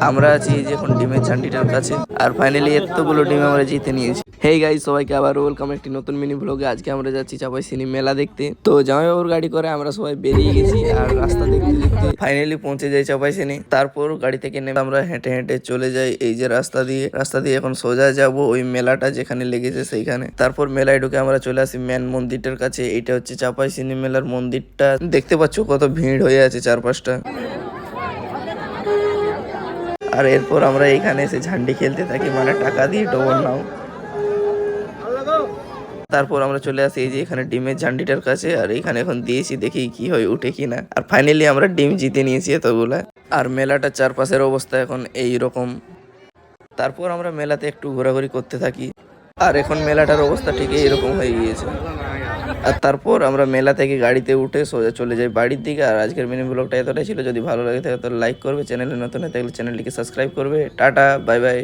আমরা আছি এই যে এখন ডিমের ঝান্ডিটার কাছে। আর ফাইনালি এতগুলো ডিম আমরা জিতে নিয়েছি। হেই গাইস, সবাইকে আবার ওয়েলকাম একটি নতুন মিনি ব্লগে। আজকে আমরা যাচ্ছি চাপাইছিনি মেলা দেখতে। তো জামাইবাবুর গাড়ি করে আমরা সবাই বেরিয়ে গেছি। আর রাস্তা দেখতে দেখতে ফাইনালি পৌঁছে যাই চাপাইছিনি। তারপর গাড়ি থেকে নেমে আমরা হেঁটে হেঁটে চলে যাই এই যে রাস্তা দিয়ে এখন সোজা যাব ওই মেলাটা যেখানে লেগেছে সেইখানে। তারপর মেলায় ঢুকে আমরা চলে আসি মেন মন্দিরটার কাছে। এইটা হচ্ছে চাপাইছিনি মেলার মন্দিরটা। দেখতে পাচ্ছ কত ভিড় হয়ে আছে চারপাশটা। আর এরপর আমরা এখানে এসে ঝান্ডি খেলতে থাকি, মানে টাকা দিয়ে ডবল নাও। তারপর আমরা চলে আসি এই যে এখানে ডিমের ঝান্ডিটার কাছে। আর এখানে এখন দিয়েছি, দেখি কি হয়, উঠে কিনা। আর ফাইনালি আমরা ডিম জিতে নিয়েছি এতগুলা। আর মেলাটার চারপাশের অবস্থা এখন এই রকম। তারপর আমরা মেলাতে একটু ঘোরাঘুরি করতে থাকি। আর এখন মেলাটার অবস্থা ঠিক এইরকম হয়ে গিয়েছে। আর তারপর আমরা মেলা থেকে গাড়িতে উঠে সোজা চলে যাই বাড়ির দিকে। আর আজকের মিনি ব্লগটা এতটাই ছিল। যদি ভালো লাগে থাকে তো লাইক করবে, চ্যানেলে নতুন হয়ে থাকলে চ্যানেলটিকে সাবস্ক্রাইব করবে। Tata, bye bye.